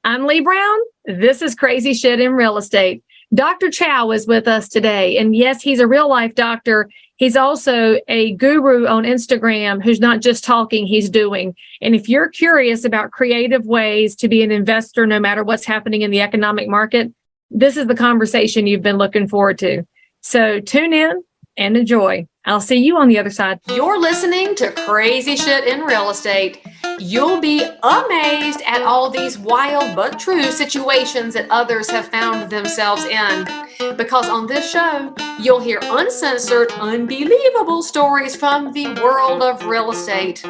I'm Leigh Brown. This is Crazy Shit in Real Estate. Dr. Chau is with us today. And yes, he's a real life doctor. He's also a guru on Instagram who's not just talking, he's doing. And if you're curious about creative ways to be an investor, no matter what's happening in the economic market, this is the conversation you've been looking forward to. So tune in and enjoy. I'll see you on the other side. You're listening to Crazy Shit in Real Estate. You'll be amazed at all these wild but true situations that others have found themselves in. Because on this show, you'll hear uncensored, unbelievable stories from the world of real estate.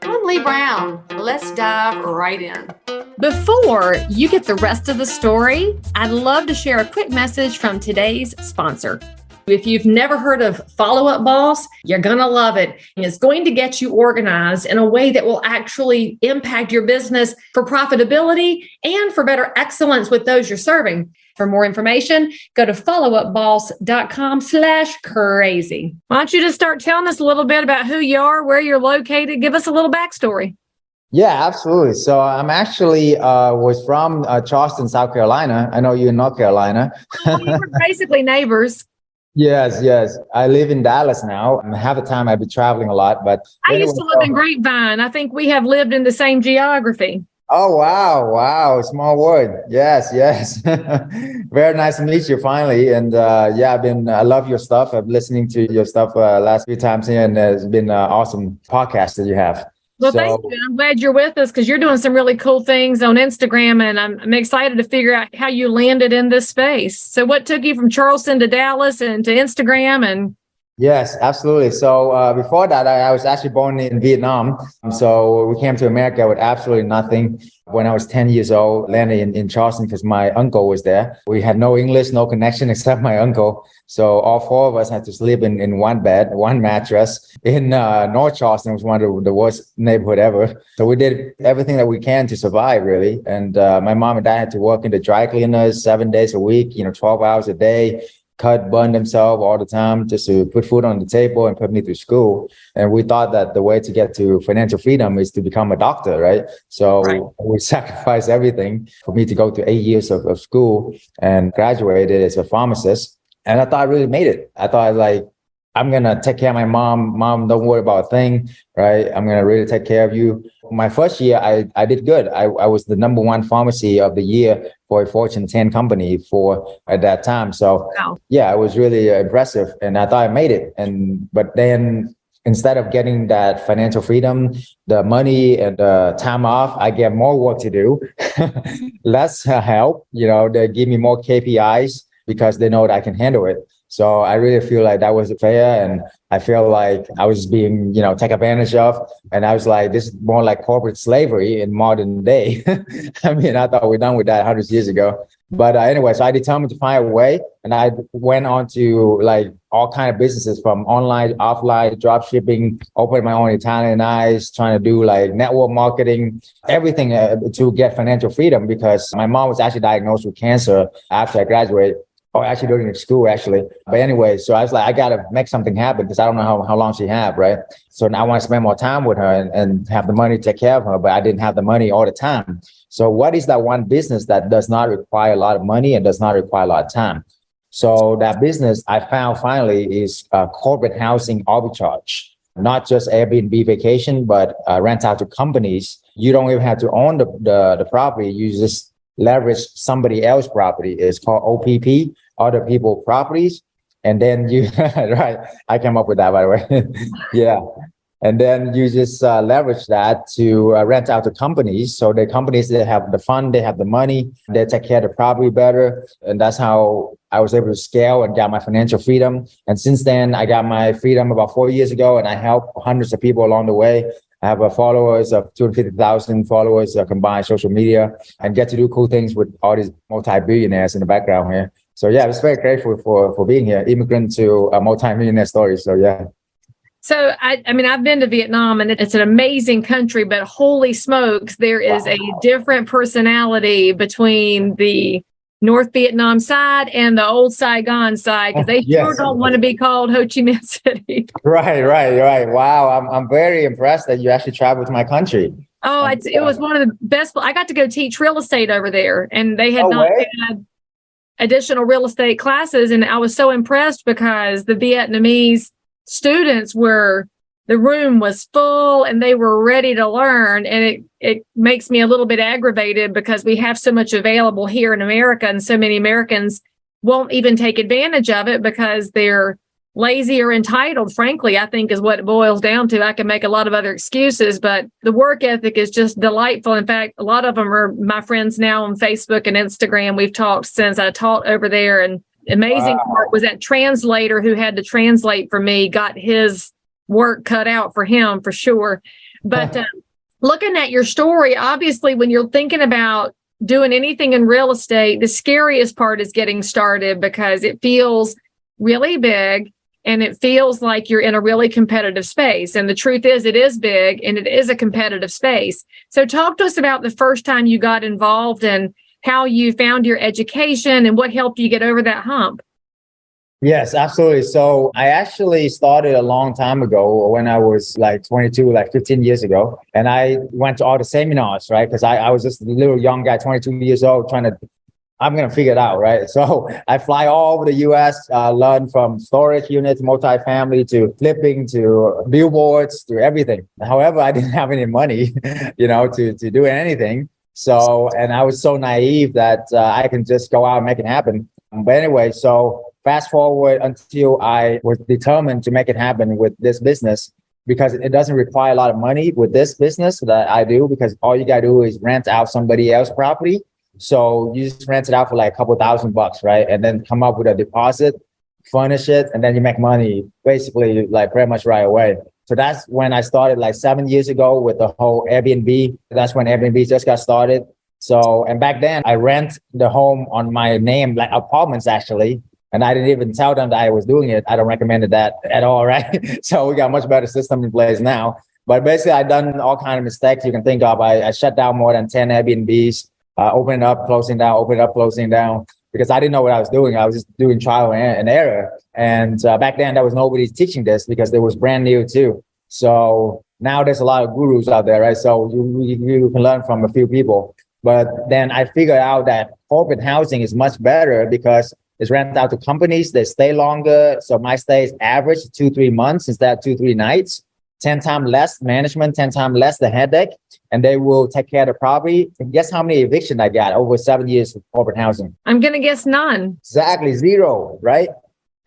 I'm Leigh Brown. Let's dive right in. Before you get the rest of the story, I'd love to share a quick message from today's sponsor. If you've never heard of Follow Up Boss, you're going to love it. And it's going to get you organized in a way that will actually impact your business for profitability and for better excellence with those you're serving. For more information, go to followupboss.com/crazy. Why don't you just start telling us a little bit about who you are, where you're located? Give us a little backstory. Yeah, absolutely. So I'm actually was from Charleston, South Carolina. I know you're in North Carolina. Oh, we were basically neighbors. Yes. I live in Dallas now. Half the time I've been traveling a lot, but I used to live in Grapevine. I think we have lived in the same geography. Oh, wow. Small world. Yes. Very nice to meet you finally. And I love your stuff. I've been listening to your stuff last few times here, and it's been an awesome podcast that you have. Well, thank you. I'm glad you're with us because you're doing some really cool things on Instagram, and I'm excited to figure out how you landed in this space. So what took you from Charleston to Dallas and to Instagram? And Yes, absolutely. So before that, I was actually born in Vietnam. So we came to America with absolutely nothing. When I was 10 years old, landed in Charleston because my uncle was there. We had no English, no connection except my uncle. So all four of us had to sleep in one bed, one mattress in North Charleston. It was one of the worst neighborhood ever. So we did everything that we can to survive, really. And my mom and dad had to work in the dry cleaners 7 days a week, 12 hours a day. Burn themselves all the time just to put food on the table and put me through school. And we thought that the way to get to financial freedom is to become a doctor, right? So we sacrificed everything for me to go to 8 years of school and graduated as a pharmacist. And I thought I really made it. I thought I'm going to take care of my mom. Mom, don't worry about a thing, right? I'm going to really take care of you. My first year, I did good. I was the number one pharmacy of the year for a Fortune 10 company at that time. So yeah, it was really impressive. And I thought I made it. But then instead of getting that financial freedom, the money and the time off, I get more work to do, less help. They give me more KPIs because they know that I can handle it. So I really feel like that was fair, and I feel like I was being, taken advantage of. And I was like, this is more like corporate slavery in modern day. I mean, I thought we're done with that hundreds of years ago. But anyway, so I determined to find a way, and I went on to all kind of businesses from online, offline, drop shipping, opening my own Italianized, trying to do network marketing, everything to get financial freedom, because my mom was actually diagnosed with cancer after I graduated. Oh, actually during school, actually. But anyway, so I was like, I got to make something happen because I don't know how long she have, right? So now I want to spend more time with her and have the money to take care of her, but I didn't have the money all the time. So what is that one business that does not require a lot of money and does not require a lot of time? So that business I found finally is corporate housing arbitrage, not just Airbnb vacation, but rent out to companies. You don't even have to own the property. You just leverage somebody else's property. It's called OPP, other people properties. And then you, right, I came up with that, by the way. Yeah. And then you just leverage that to rent out to companies. So the companies that have the fund, they have the money, they take care of the property better. And that's how I was able to scale and got my financial freedom. And since then, I got my freedom about 4 years ago, and I helped hundreds of people along the way. I have followers of 250,000 followers combined social media, and get to do cool things with all these multi-billionaires in the background here. So yeah, I was very grateful for being here, immigrant to a multi-millionaire story. So yeah. So, I mean, I've been to Vietnam, and it's an amazing country, but holy smokes, there is a different personality between the North Vietnam side and the old Saigon side, because they sure don't want to be called Ho Chi Minh City. Right. Wow, I'm very impressed that you actually traveled to my country. Oh, it was one of the best. I got to go teach real estate over there, and they had not had additional real estate classes. And I was so impressed because the Vietnamese students the room was full and they were ready to learn. And it makes me a little bit aggravated because we have so much available here in America, and so many Americans won't even take advantage of it because they're lazy or entitled, frankly, I think is what it boils down to. I can make a lot of other excuses, but the work ethic is just delightful. In fact, a lot of them are my friends now on Facebook and Instagram. We've talked since I taught over there. And amazing part was that translator who had to translate for me got his work cut out for him for sure. But looking at your story, obviously, when you're thinking about doing anything in real estate, the scariest part is getting started because it feels really big. And it feels like you're in a really competitive space. And the truth is, it is big and it is a competitive space. So talk to us about the first time you got involved and how you found your education and what helped you get over that hump. Yes, absolutely. So I actually started a long time ago when I was like 22, like 15 years ago. And I went to all the seminars, right? Because I was just a little young guy, 22 years old, I'm going to figure it out, right? So I fly all over the US, learn from storage units, multifamily, to flipping, to billboards, to everything. However, I didn't have any money, to do anything. So, and I was so naive that I can just go out and make it happen. But anyway, so fast forward until I was determined to make it happen with this business, because it doesn't require a lot of money with this business that I do, because all you got to do is rent out somebody else's property. So you just rent it out for like a couple $1,000, right? And then come up with a deposit, furnish it, and then you make money basically like pretty much right away. So that's when I started like 7 years ago with the whole Airbnb. That's when Airbnb just got started. So, and back then I rent the home on my name, like apartments actually. And I didn't even tell them that I was doing it. I don't recommend that at all, right? So we got a much better system in place now. But basically I done all kinds of mistakes you can think of. I shut down more than 10 Airbnbs. Opening up, closing down, opening up, closing down, because I didn't know what I was doing. I was just doing trial and error. And back then, there was nobody teaching this because it was brand new too. So now there's a lot of gurus out there, right? So you can learn from a few people. But then I figured out that corporate housing is much better because it's rented out to companies. They stay longer. So my stay is average 2-3 months instead of 2-3 nights. 10 times less management, 10 times less the headache, and they will take care of the property. And guess how many evictions I got over 7 years of corporate housing? I'm going to guess none. Exactly, 0, right?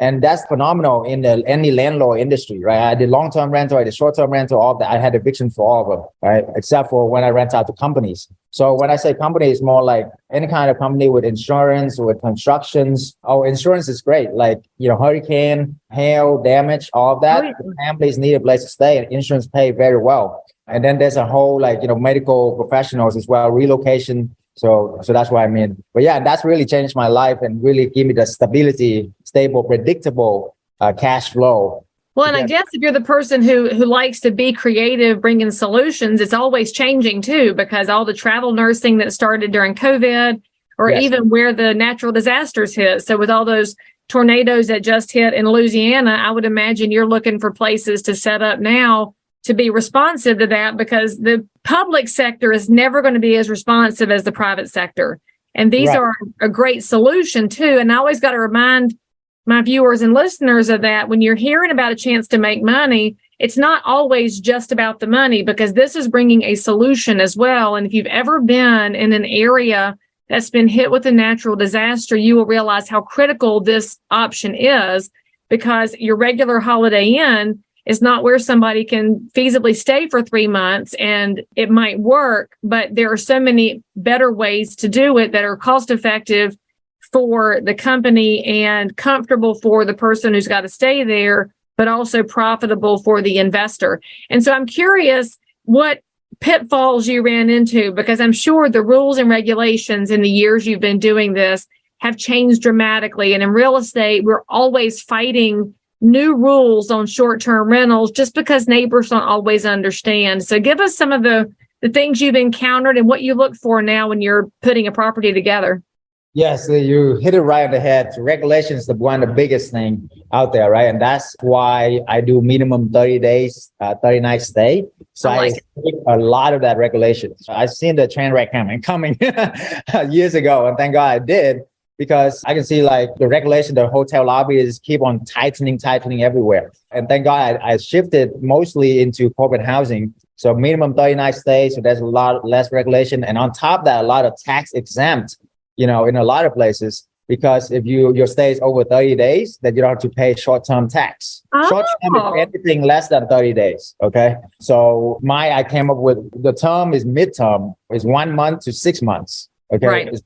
And that's phenomenal in any landlord industry, right? I did long-term rental, I did short-term rental, all that. I had eviction for all of them, right? Except for when I rent out to companies. So when I say company, it's more like any kind of company with insurance, with constructions. Oh, insurance is great. Like, hurricane, hail, damage, all of that. Families need a place to stay and insurance pay very well. And then there's a whole medical professionals as well, relocation. So that's what I mean. But yeah, that's really changed my life and really give me the stability, stable, predictable cash flow. Well, and I guess if you're the person who likes to be creative, bringing solutions, it's always changing too, because all the travel nursing that started during COVID, or even where the natural disasters hit. So with all those tornadoes that just hit in Louisiana, I would imagine you're looking for places to set up now to be responsive to that, because the public sector is never going to be as responsive as the private sector. And these are a great solution too. And I always got to remind my viewers and listeners of that. When you're hearing about a chance to make money, it's not always just about the money, because this is bringing a solution as well. And if you've ever been in an area that's been hit with a natural disaster, you will realize how critical this option is, because your regular Holiday Inn is not where somebody can feasibly stay for 3 months, and it might work, but there are so many better ways to do it that are cost effective for the company and comfortable for the person who's got to stay there, but also profitable for the investor. And so I'm curious what pitfalls you ran into, because I'm sure the rules and regulations in the years you've been doing this have changed dramatically. And in real estate, we're always fighting new rules on short-term rentals just because neighbors don't always understand. So give us some of the things you've encountered and what you look for now when you're putting a property together. Yes, you hit it right on the head. Regulation is one of the biggest thing out there, right? And that's why I do minimum 30 days, 30 nights stay. So I escape a lot of that regulation. I've seen the train wreck coming years ago, and thank God I did, because I can see like the regulation, the hotel lobbies keep on tightening everywhere. And thank God I shifted mostly into corporate housing. So minimum 30 nights stay. So there's a lot less regulation. And on top of that, a lot of tax exempt, in a lot of places, because if your stay is over 30 days, then you don't have to pay short-term tax. Short-term is anything less than 30 days. Okay. So I came up with the term is midterm, is 1 month to 6 months. Okay. Right. It's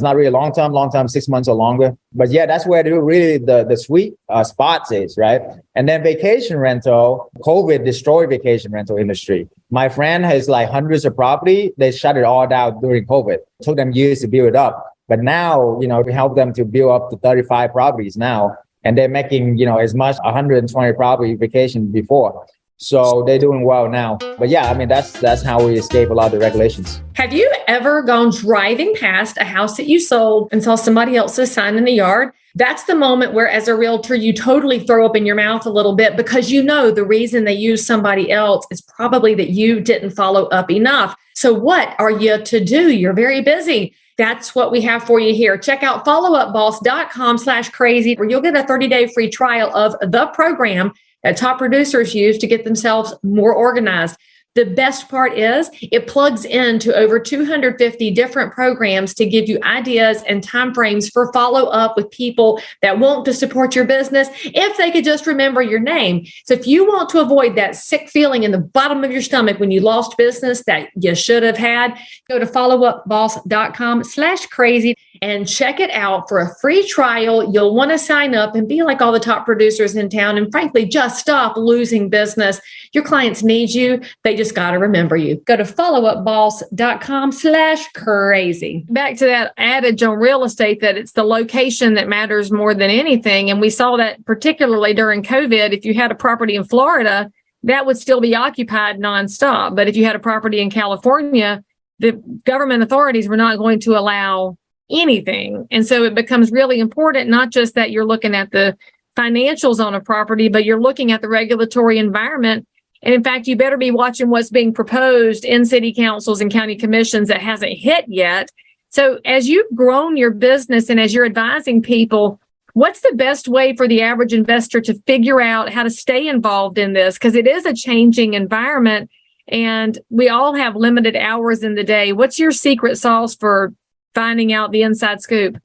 not really long term, 6 months or longer. But yeah, that's where the sweet spot is, right? And then vacation rental, COVID destroyed vacation rental industry. My friend has like hundreds of property. They shut it all down during COVID. It took them years to build it up. But now, we help them to build up to 35 properties now. And they're making, as much 120 property vacation before. So they're doing well now. But yeah, I mean, that's how we escape a lot of the regulations. Have you ever gone driving past a house that you sold and saw somebody else's sign in the yard? That's the moment where, as a realtor, you totally throw up in your mouth a little bit, because the reason they use somebody else is probably that you didn't follow up enough. So what are you to do? You're very busy. That's what we have for you here. Check out followupboss.com/crazy, where you'll get a 30-day free trial of the program that top producers use to get themselves more organized. The best part is it plugs into over 250 different programs to give you ideas and timeframes for follow-up with people that want to support your business if they could just remember your name. So if you want to avoid that sick feeling in the bottom of your stomach when you lost business that you should have had, go to followupboss.com/crazy and check it out for a free trial. You'll want to sign up and be like all the top producers in town, and frankly, just stop losing business. Your clients need you. They just got to remember you. Go to followupboss.com/crazy. Back to that adage on real estate that it's the location that matters more than anything. And we saw that particularly during COVID. If you had a property in Florida, that would still be occupied nonstop. But if you had a property in California, the government authorities were not going to allow anything. And so it becomes really important, not just that you're looking at the financials on a property, but you're looking at the regulatory environment. And in fact, you better be watching what's being proposed in city councils and county commissions that hasn't hit yet. So as you've grown your business and as you're advising people, what's the best way for the average investor to figure out how to stay involved in this? Because it is a changing environment and we all have limited hours in the day. What's your secret sauce for finding out the inside scoop?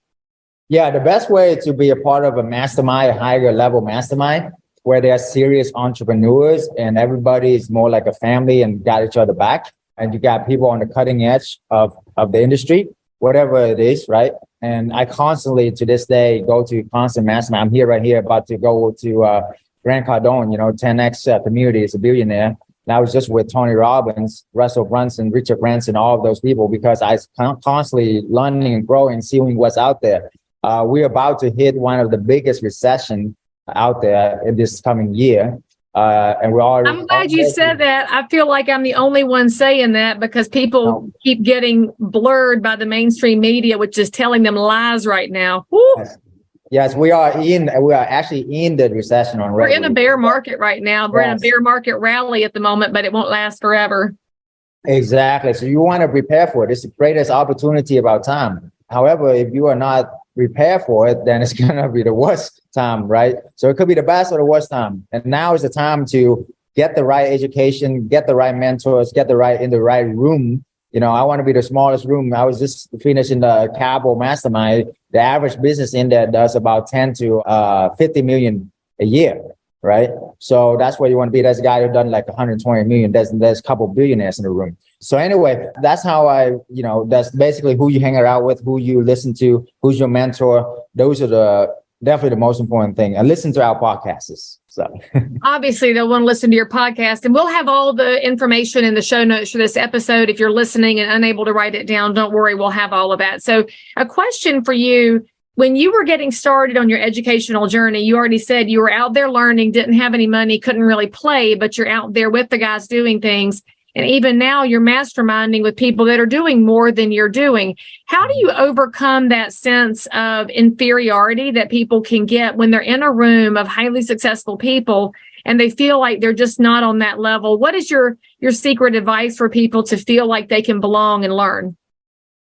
Yeah, the best way to be a part of a mastermind, a higher level mastermind, where they're serious entrepreneurs and everybody is more like a family and got each other back. And you got people on the cutting edge of the industry, whatever it is, right? And I constantly, to this day, go to constant mastermind. I'm right here, about to go to Grant Cardone, 10X community is a billionaire. And I was just with Tony Robbins, Russell Brunson, Richard Branson, all of those people, because I was constantly learning and growing, seeing what's out there. We're about to hit one of the biggest recession out there in this coming year. And we're already. I'm glad you said that. I feel like I'm the only one saying that because people keep getting blurred by the mainstream media, which is telling them lies right now. Yes, we are actually in the recession already. We're in a bear market right now. We're in a bear market rally at the moment, but it won't last forever. Exactly. So you want to prepare for it. It's the greatest opportunity of our time. However, if you are not prepared for it, then it's going to be the worst time, right? So it could be the best or the worst time. And now is the time to get the right education, get the right mentors, in the right room. I want to be the smallest room. I was just finishing the Cabo Mastermind. The average business in there does about 10 to 50 million a year, right? So that's where you want to be. There's a guy who done like 120 million. There's a couple billionaires in the room. So anyway, that's how that's basically who you hang around with, who you listen to, who's your mentor. Those are definitely the most important thing. And listen to our podcasts. So obviously they'll want to listen to your podcast, and we'll have all the information in the show notes for this episode. If you're listening and unable to write it down, don't worry, we'll have all of that. So a question for you: when you were getting started on your educational journey, you already said you were out there learning, didn't have any money, couldn't really play, but you're out there with the guys doing things. And even now you're masterminding with people that are doing more than you're doing. How do you overcome that sense of inferiority that people can get when they're in a room of highly successful people and they feel like they're just not on that level? What is your secret advice for people to feel like they can belong and learn?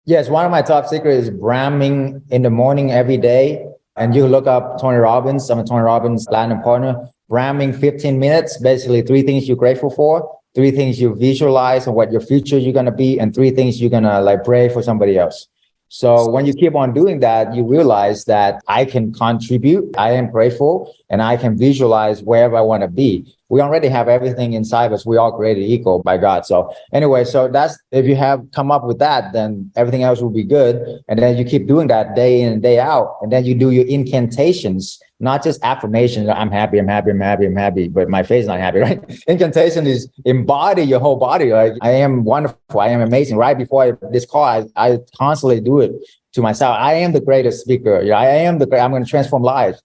Yes, one of my top secrets is branding in the morning every day. And you look up Tony Robbins. I'm a Tony Robbins platinum partner. Branding 15 minutes, basically 3 things you're grateful for, 3 things you visualize and what your future you're going to be, and 3 things you're going to like pray for somebody else. So when you keep on doing that, you realize that I can contribute, I am grateful, and I can visualize wherever I want to be. We already have everything inside us. We all created equal by God. So anyway, so that's, if you have come up with that, then everything else will be good. And then you keep doing that day in and day out. And then you do your incantations, not just affirmations. I'm happy, I'm happy, I'm happy, I'm happy, but my face is not happy, right? Incantation is embody your whole body. Like, I am wonderful, I am amazing. Right before this call, I constantly do it to myself. I am the greatest speaker. I am I'm going to transform lives.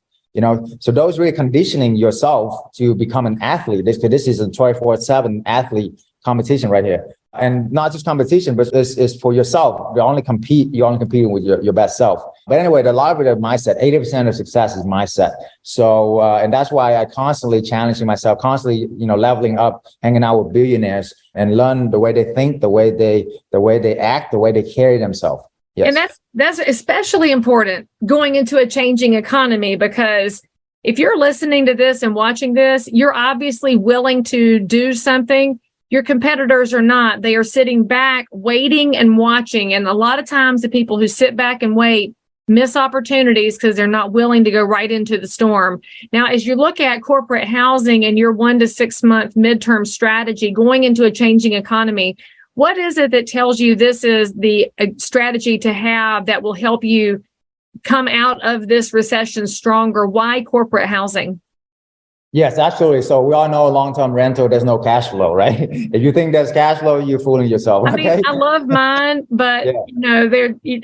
So those really conditioning yourself to become an athlete. This is a 24/7 athlete competition right here. And not just competition, but it's for yourself. You're only competing with your best self. But anyway, a lot of it is mindset. 80% of success is mindset. So, and that's why I constantly challenging myself, constantly, leveling up, hanging out with billionaires and learn the way they think, the way they act, the way they carry themselves. Yes. And that's especially important going into a changing economy, because if you're listening to this and watching this, you're obviously willing to do something. Your competitors are not. They are sitting back, waiting and watching. And a lot of times the people who sit back and wait miss opportunities because they're not willing to go right into the storm. Now, as you look at corporate housing and your 1 to 6 month midterm strategy going into a changing economy, what is it that tells you this is the strategy to have that will help you come out of this recession stronger? Why corporate housing? Yes, absolutely. So we all know long-term rental, there's no cash flow, right? If you think there's cash flow, you're fooling yourself. I mean, I love mine, but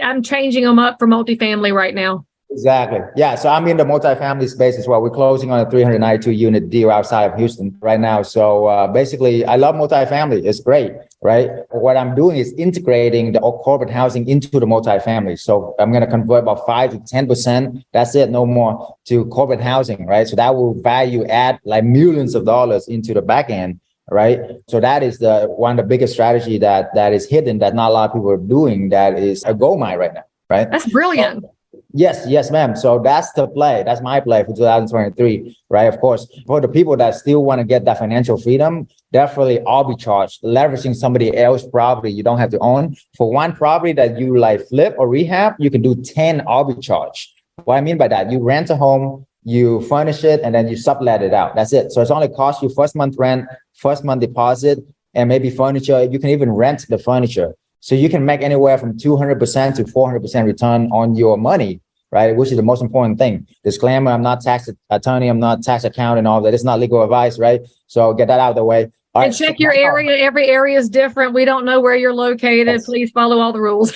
I'm changing them up for multifamily right now. Exactly. Yeah. So I'm in the multifamily space as well. We're closing on a 392 unit deal outside of Houston right now. So basically, I love multifamily. It's great, right? What I'm doing is integrating the corporate housing into the multifamily. So I'm going to convert about 5 to 10%. That's it, no more, to corporate housing, right? So that will value add like millions of dollars into the back end. Right. So that is one of the biggest strategy that is hidden that not a lot of people are doing. That is a gold mine right now. Right. That's brilliant. Yes, ma'am. So that's the play. That's my play for 2023, right? Of course, for the people that still want to get that financial freedom, definitely arbitrage, leveraging somebody else's property you don't have to own. For one property that you like flip or rehab, you can do 10 arbitrage. What I mean by that, you rent a home, you furnish it, and then you sublet it out. That's it. So it's only cost you first month rent, first month deposit, and maybe furniture. You can even rent the furniture. So you can make anywhere from 200% to 400% return on your money, right? Which is the most important thing. Disclaimer, I'm not tax attorney, I'm not tax accountant, and all that. It's not legal advice, right? So get that out of the way. All and right. Check your area. Every area is different. We don't know where you're located. Yes. Please follow all the rules.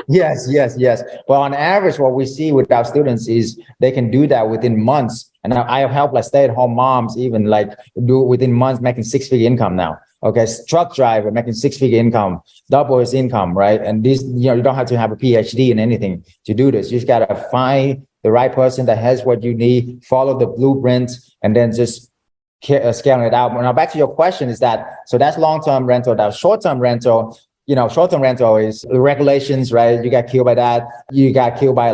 Yes. Well, on average, what we see with our students is they can do that within months. And I have helped like stay-at-home moms even like do it within months, making 6-figure income now. Okay, truck driver making 6-figure income, double his income, right? And this, you don't have to have a PhD in anything to do this. You just got to find the right person that has what you need, follow the blueprints, and then just scaling it out. Now, back to your question is so that's long-term rental. That's short-term rental. Short-term rental is the regulations, right? You got killed by that. You got killed by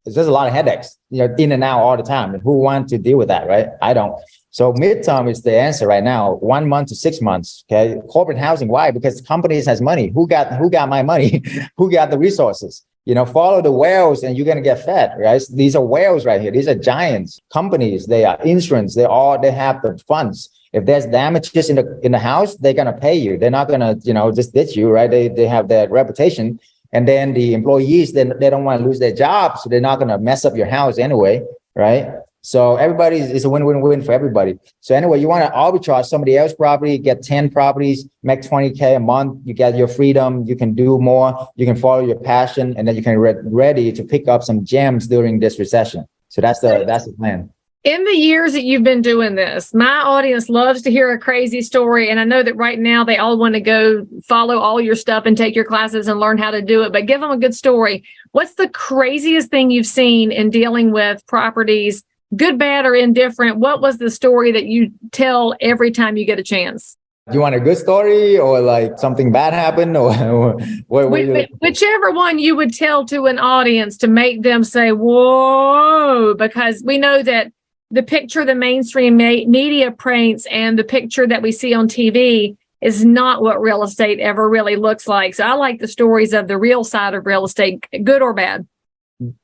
there's a lot of headaches, in and out all the time. And who wants to deal with that, right? I don't. So midterm is the answer right now. 1 month to 6 months. Okay. Corporate housing. Why? Because companies has money. Who got my money? Who got the resources? Follow the whales and you're going to get fed, right? These are whales right here. These are giants. Companies, they are insurance. They have the funds. If there's damages in the house, they're going to pay you. They're not going to, just ditch you, right? They have that reputation. And then the employees, they don't want to lose their jobs. So they're not going to mess up your house anyway, right? So everybody is a win-win-win for everybody. So anyway, you want to arbitrage somebody else's property, get 10 properties, make 20K a month. You get your freedom. You can do more. You can follow your passion, and then you can ready to pick up some gems during this recession. So that's the plan. In the years that you've been doing this, my audience loves to hear a crazy story. And I know that right now they all want to go follow all your stuff and take your classes and learn how to do it, but give them a good story. What's the craziest thing you've seen in dealing with properties, good, bad, or indifferent? What was the story that you tell every time you get a chance? Do you want a good story or like something bad happened or whichever one you would tell to an audience to make them say, whoa, because we know that the picture the mainstream media paints and the picture that we see on TV is not what real estate ever really looks like. So I like the stories of the real side of real estate, good or bad.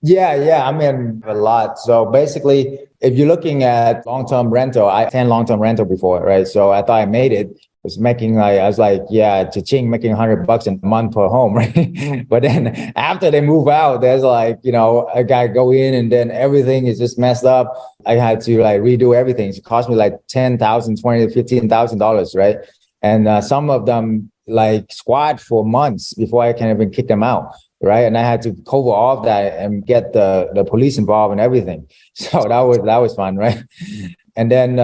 Yeah. I mean, a lot. So basically, if you're looking at long-term rental, I had long-term rental before, right? So I thought I made it. I was like, yeah, cha-ching, making $100 a month per home, right? But then after they move out, there's like, I gotta go in and then everything is just messed up. I had to like redo everything. It cost me like $10,000, $20,000, $15,000, right? And some of them like squat for months before I can even kick them out, right? And I had to cover all of that and get the police involved and everything. So that was fun, right? And then,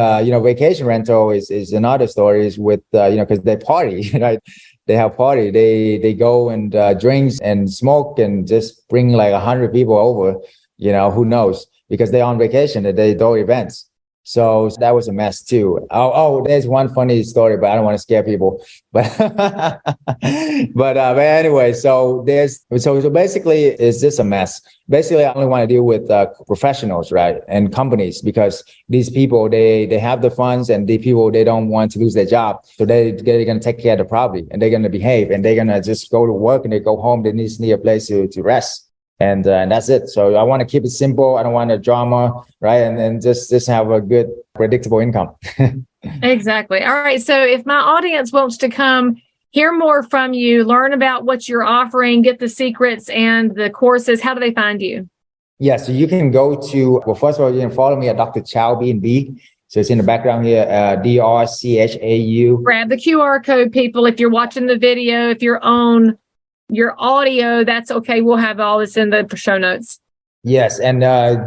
vacation rental is another story is with, because they party, right? They have party. They go and drinks and smoke and just bring like 100 people over, who knows? Because they're on vacation, they throw events. So that was a mess too. Oh, there's one funny story, but I don't want to scare people. But but anyway, so basically it's just a mess. Basically, I only want to deal with professionals, right, and companies, because these people they have the funds, and the people they don't want to lose their job, so they're going to take care of the property, and they're going to behave, and they're going to just go to work and they go home. They need a place to rest. And that's it. So I want to keep it simple. I don't want a drama, right? And then just have a good, predictable income. Exactly. All right. So if my audience wants to come hear more from you, learn about what you're offering, get the secrets and the courses, how do they find you? Yeah, so you can go to, well, first of all, you can follow me at Dr. Chau B&B. So it's in the background here, DRCHAU. Grab the QR code, people. If you're watching the video, if you're on your audio, that's okay. We'll have all this in the show notes. Yes. And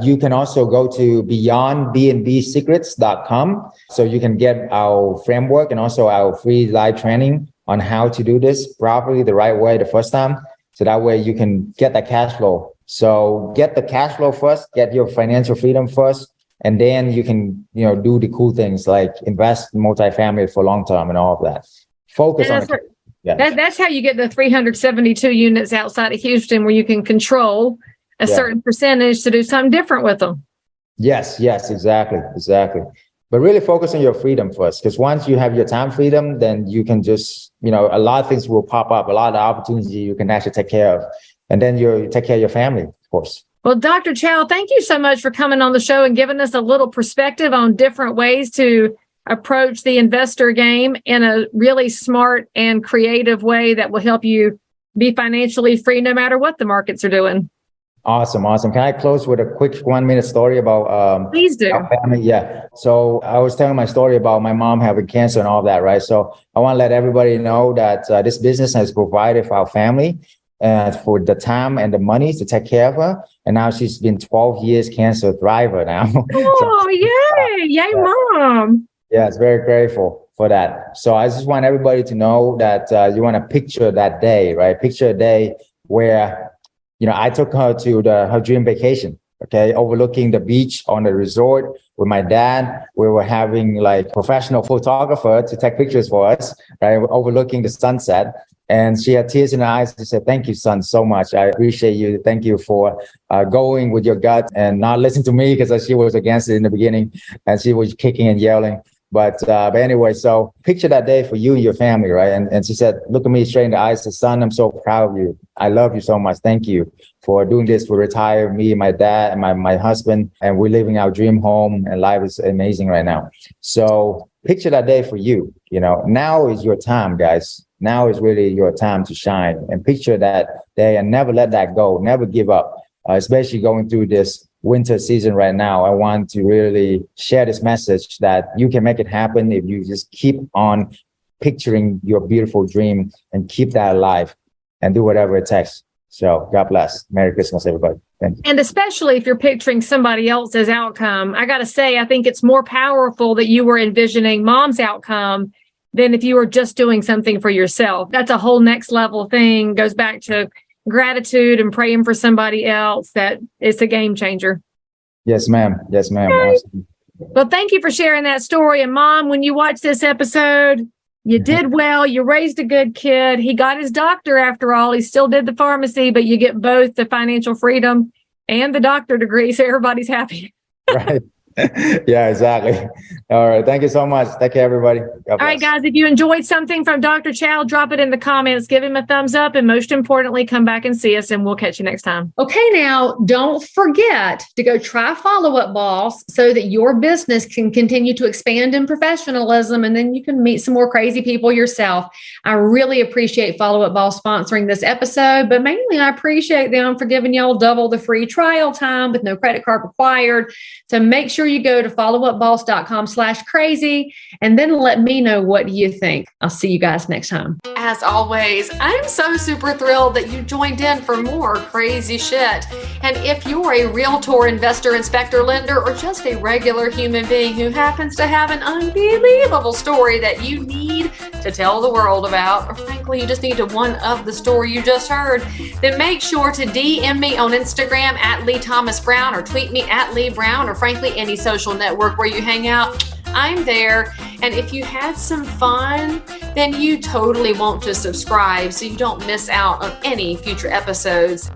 you can also go to beyondbnbsecrets.com. So you can get our framework and also our free live training on how to do this properly the right way the first time. So that way you can get that cash flow. So get the cash flow first, get your financial freedom first, and then you can, do the cool things like invest in multifamily for long term and all of that. Focus on it. Yeah. That's how you get the 372 units outside of Houston, where you can control a certain percentage to do something different with them. Yes, exactly. But really focus on your freedom first, because once you have your time freedom, then you can just, a lot of things will pop up, a lot of opportunities you can actually take care of. And then you take care of your family, of course. Well, Dr. Chau, thank you so much for coming on the show and giving us a little perspective on different ways to approach the investor game in a really smart and creative way that will help you be financially free no matter what the markets are doing. Awesome. Can I close with a quick 1-minute story about Please do. our family? Yeah. So I was telling my story about my mom having cancer and all that, right? So I want to let everybody know that this business has provided for our family for the time and the money to take care of her. And now she's been 12 years cancer thriver now. Oh, yay, Mom. Yeah, it's very grateful for that. So I just want everybody to know that you want to picture that day, right? Picture a day where, I took her to her dream vacation, okay, overlooking the beach on the resort with my dad. We were having like professional photographer to take pictures for us, right, overlooking the sunset. And she had tears in her eyes. She said, "Thank you, son, so much. I appreciate you. Thank you for going with your gut and not listening to me," because she was against it in the beginning and she was kicking and yelling. But anyway, so picture that day for you and your family, right? And she said, look at me straight in the eyes, said, "Son, I'm so proud of you. I love you so much. Thank you for doing this. We retired, me and my dad and my husband, and we're living our dream home, and life is amazing right now." So picture that day for you. Now is your time, guys. Now is really your time to shine, and picture that day and never let that go. Never give up, especially going through this winter season right now. I want to really share this message that you can make it happen if you just keep on picturing your beautiful dream and keep that alive and do whatever it takes. So God bless. Merry Christmas, everybody. Thank you. And especially if you're picturing somebody else's outcome, I got to say, I think it's more powerful that you were envisioning mom's outcome than if you were just doing something for yourself. That's a whole next level thing. Goes back to gratitude and praying for somebody else. That it's a game changer. Yes, ma'am. Yes, ma'am. Okay. Well, thank you for sharing that story. And Mom, when you watch this episode, you did well. You raised a good kid. He got his doctor after all. He still did the pharmacy, but you get both the financial freedom and the doctor degree. So everybody's happy. Right. Yeah, exactly. All right. Thank you so much. Thank you, everybody. All right, guys, if you enjoyed something from Dr. Chau, drop it in the comments, give him a thumbs up, and most importantly, come back and see us, and we'll catch you next time. Okay, now, don't forget to go try Follow Up Boss so that your business can continue to expand in professionalism, and then you can meet some more crazy people yourself. I really appreciate Follow Up Boss sponsoring this episode, but mainly I appreciate them for giving y'all double the free trial time with no credit card required. So make sure you go to followupboss.com/crazy and then let me know what you think. I'll see you guys next time. As always, I'm so super thrilled that you joined in for more crazy shit. And if you're a realtor, investor, inspector, lender, or just a regular human being who happens to have an unbelievable story that you need to tell the world about, or frankly, you just need to one-up the story you just heard, then make sure to DM me on Instagram at Leigh Thomas Brown, or tweet me at Leigh Brown, or frankly, any social network where you hang out. I'm there. And if you had some fun, then you totally want to subscribe so you don't miss out on any future episodes.